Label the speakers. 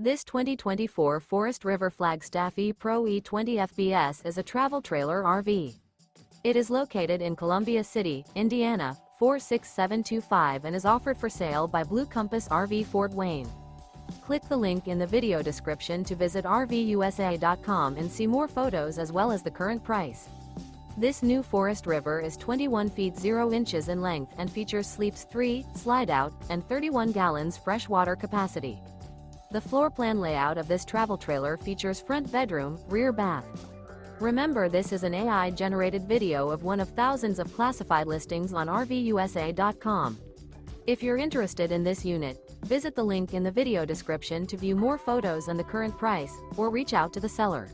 Speaker 1: This 2024 Forest River Flagstaff E-Pro E20 FBS is a travel trailer RV. It is located in Columbia City, Indiana, 46725 and is offered for sale by Blue Compass RV Fort Wayne. Click the link in the video description to visit RVUSA.com and see more photos as well as the current price. This new Forest River is 21 feet 0 inches in length and features sleeps 3, Slideout, and 31 gallons fresh water capacity. The floor plan layout of this travel trailer features front bedroom, rear bath. Remember, this is an AI-generated video of one of thousands of classified listings on RVUSA.com. If you're interested in this unit, visit the link in the video description to view more photos and the current price, or reach out to the seller.